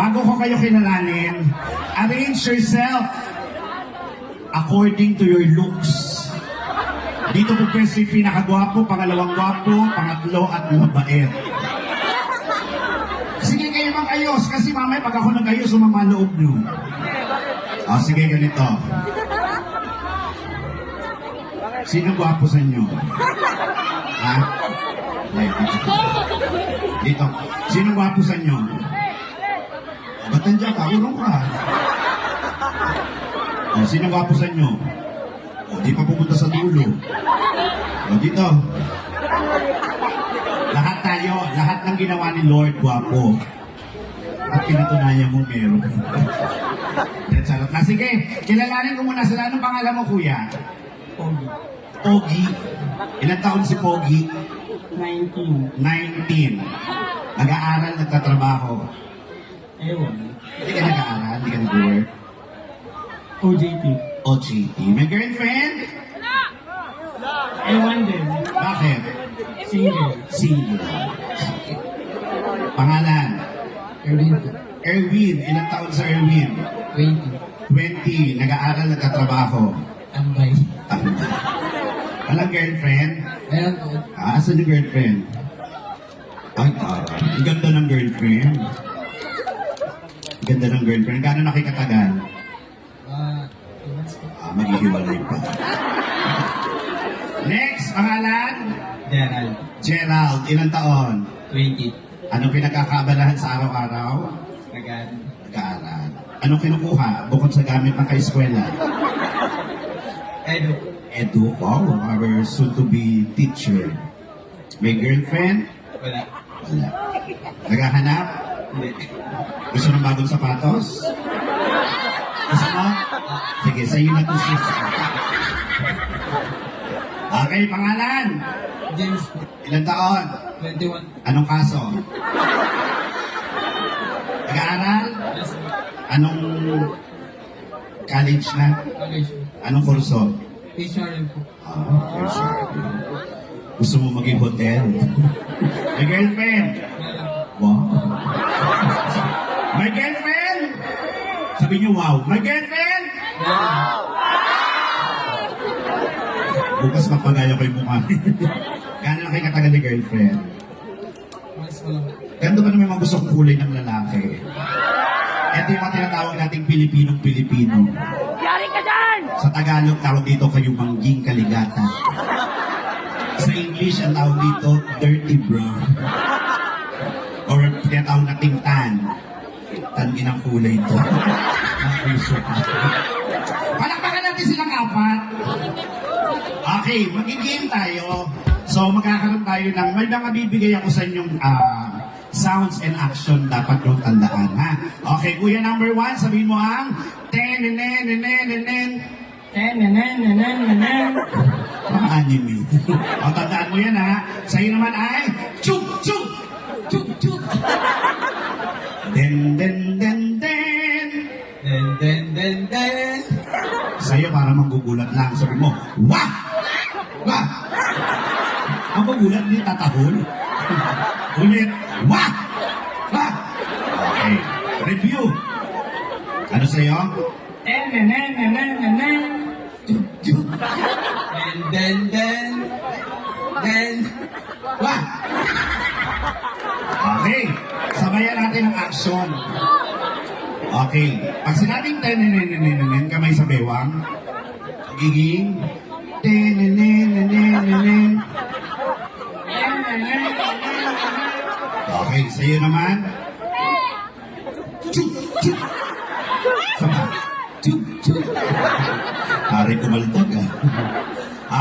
Bago ko kayo kilalanin, arrange yourself according to your looks. Dito po pwede yung pinakagwapo, pangalawang gwapo, pangatlo at mabait. Sige kayo mag-ayos kasi mamaya pag ako nag-ayos, sumama loob nyo. O sige, ganito. Sino gwapo sa inyo? Ha? Dito. Sino gwapo sa inyo? Ba't nandiyan ka? Urong ka. O, sino gwapo sa inyo? O, di pa pumunta sa dulo. O, dito. Lahat tayo, lahat ng ginawa ni Lord, gwapo. At pinatunayan mo meron. That's all. Sige, kilalanin ko muna sila. Anong pangalan mo, kuya? Pogi. Pogi. Ilang taon si Pogi? 19. 19. Nag-aaral, nagtatrabaho. Ewan. Hindi ka nag-aaral, hindi ka nag-work. OJT. OJT. May girlfriend? Ewan din. Bakit? Single. Single. Pangalan? Erwin. Erwin. Ilang taon sa Erwin? 20. 20. Nag-aaral, nagtatrabaho. Tambay. Walang girlfriend? Meron po. Asan yung girlfriend? Ay, tara. Ang ganda ng girlfriend. Ang ganda ng girlfriend. Gano'n nakikatagal? 2 months po. Maghihiwalay pa. Next, pangalan? Gerald. Gerald. Ilang taon? 20. Anong pinagkakabalahan sa araw-araw? Kagan. Nag-aaral. Anong kinukuha bukod sa gamit ng kaeskwela? Edo. Edu, wow, our soon-to-be teacher. May girlfriend? Wala. Wala. Naghahanap? Hindi. Gusto ng bagong sapatos? Gusto mo? Sige, sa'yo na to sis. Okay, pangalan? James po. Ilang taon? 21. Anong kaso? Nag-aaral? Yes po. Anong college na? College po. Anong kurso? HRM po. You're sorry. Gusto mo maging hotel? May girlfriend? Meron po. Wow. May girlfriend? Sabi niyo, wow. May girlfriend? Meron. Bukas magpagaya ko yung mukha. Gano'n na kayo katagal ni girlfriend? Mas wala. Ganda ba naman mga gusto kong kulay ng lalaki? Ito yung mga tinatawag nating Pilipinong-Pilipino. Yari ka dyan! Sa Tagalog, tawag dito kayo mangging kaligata. Sa English, ang tawag dito, dirty brown. Or tinatawag nating tan. Tangin ang kulay ito. Ang puso. Palakpakan natin silang apat. Okay, mag-game tayo. So, magkakaroon tayo ng, may mga bibigay ako sa inyong sounds and action dapat yung tandaan, ha? Okay, kuya number 1, sabihin mo ang ten-nen-nen-nen-nen-nen. Ten-nen-nen-nen-nen-nen. Mga anime. O, tandaan mo yan, ha? Sa'yo naman ay chuk-chuk! Chuk-chuk! Den-den-den-den! Den-den-den-den. Sa'yo para manggugulat lang. Sabi mo, wah! Wah! Ang magulat hindi tatahol. Ulit, wah! Wah! Okay. Review. Ano sa'yo? Den-den-den-den-den-den. Chuk-chuk! Den-den-den. Den. Wah! Okay. Sabayan natin ang action. Okay. Pag sinabing ten-nen-nen-nen-nen, kamay sa bewang, magiging ten-nen-nen-nen-nen-nen. Okay, sa'yo naman. Chuk! Chuk! Sama. Chuk! Chuk! Pare kumaltag ah.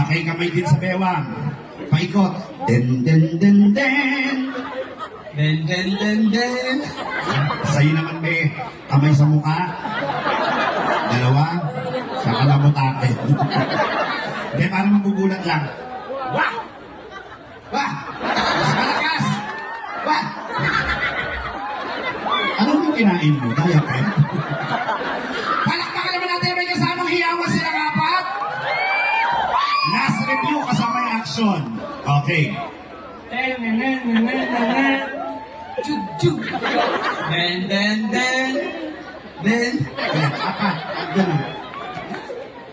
Okay, kamay din sa bewang. Paikot. Den, den, den, den. Den-den-den-den. Sa'yo naman, be. Kamay sa mukha. Dalawa. Sa kalamutake. Hindi, para magugulat lang. Wah! Wah! Mas malakas! Wah! Ano yung kinain mo? Daya pa eh? Palakpakan naman natin may kasamang hiyawan silang apat. Last review kasama yung action. Okay. Den-den-den-den-den-den. Chuk-chuk. Den-den-den. then, Ayan, apat. Ganun.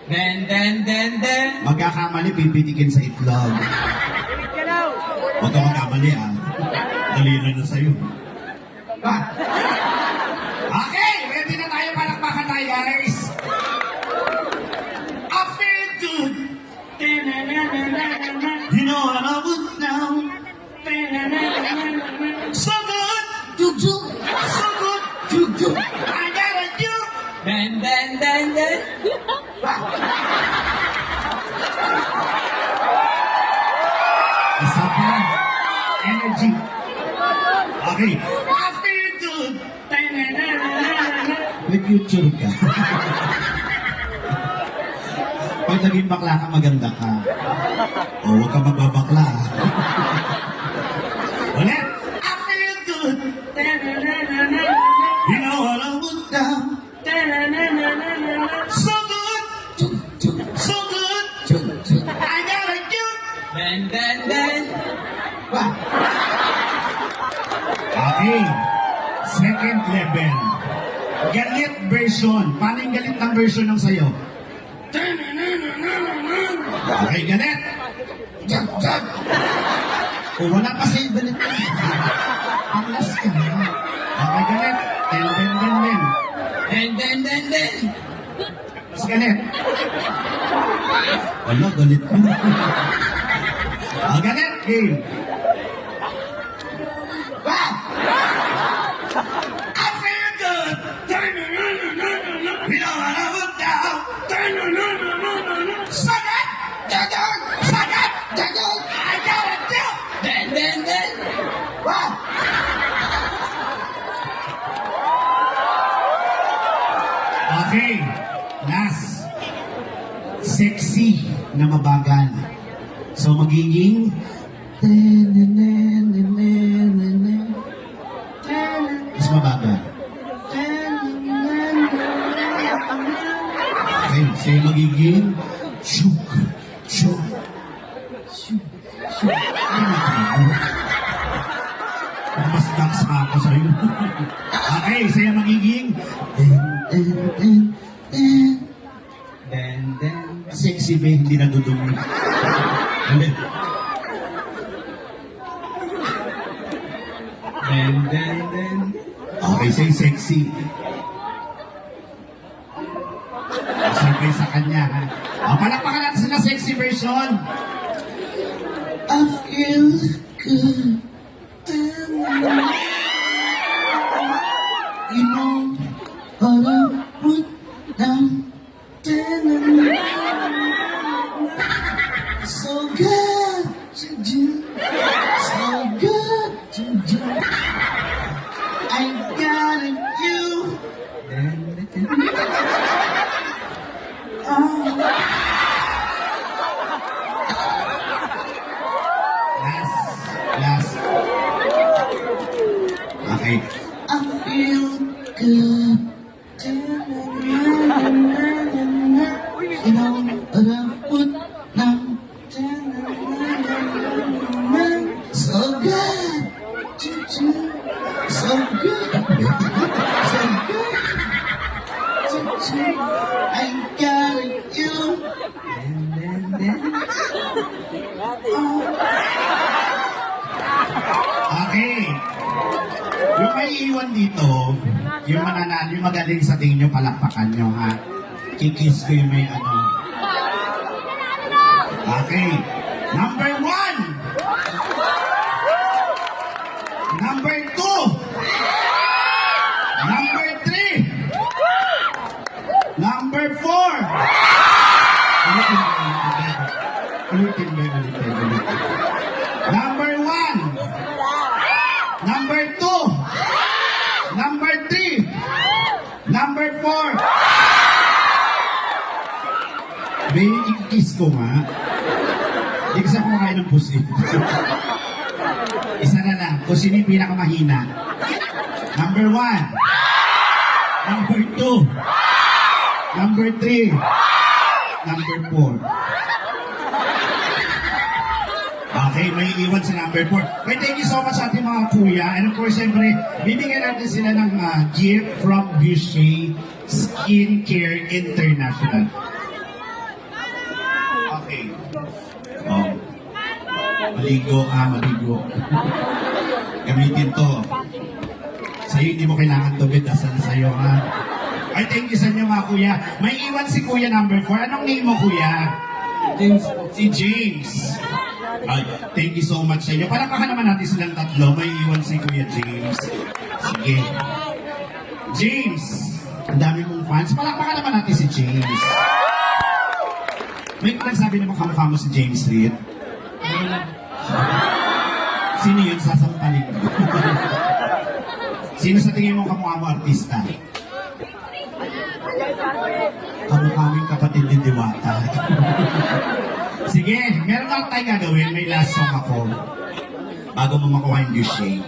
then. Magkakamali, pipitikin sa itlog. Huwag ka magkamali, ah. Dalilan na sa'yo. Okay, ready na tayo, palakpakan tayo, guys. I feel good. You know what I would now. So good. So good. I gotta do. Then. Isa pa. Energy. Okay. I feel good. May future ka. Pag naging bakla ka, maganda ka. O, huwag ka magbabakla. Ulit. I feel good. You know what I would now. So good. So good. I gotta do. Then. Okay. Second level. Galit version. Paano yung galit ng version ng sayo? Okay, galit. O, wala pa sa'yo galit. Ang last ka. Okay, galit. Then. Mas galit. Wala, galit mo. Galit, game. I feel good. You know what I would now. Sagat! I gotta do. Then. Okay. Last. Sexy na mabagal. So magiging mas mabagal. Okay, so magiging chuk. Mas tax pa ako sa'yo. Okay, so magiging Then. sexy ba hindi nadudumi. Ulit. Then. Okay, say sexy. Sabi sa kanya, ha? Palakpakan natin sila sexy version. I feel good. You know what I would now. So good to do. So good to do. I got it, you. Last. Okay. I feel good. You know what I would now. So good. So good. I got you. Okay. Yung may iwan dito, yung mananalo, yung magaling sa tingin nyo, palakpakan nyo, ha? Kikis ko yung may ano. Okay. Number 1. Number 2. Number 3. Number 4. Ulitin ba? Number 1. Number 2. Number 3. Number 4. May ikikis ko nga. Hindi kasi ako kain ng pusi. Isa na lang. Kung sino yung pinakamahina. Number 1. Number 2. Number 3. Number 4. Okay, may iwan sa number 4. Okay, thank you so much sa ating mga kuya. And of course, siyempre, bibigyan natin sila ng gift from Boucher Skincare International. Okay. Oh. Maligo maligo. Gamitin to. Sa'yo, hindi mo kailangan tubig. Dasal sa'yo, ha? Ay, thank you sa inyo, mga kuya. May iwan si kuya number 4. Anong name mo, kuya? James. Si James. Ay, thank you so much sa inyo. Palakpakan naman natin silang tatlo. May iwan si Kuya James. Sige. James! Ang dami mong fans. Palakpakan naman natin si James. May nagsabi na kamukha mo si James Reid. Sino yun? Sasampalin mo. Sino sa tingin mo kamukha mo artista? Kamukha mo yung kapatid ni Diwata. Sige, meron lang tayong gagawin. May last song ako. Bago mo makuha yung Boucher.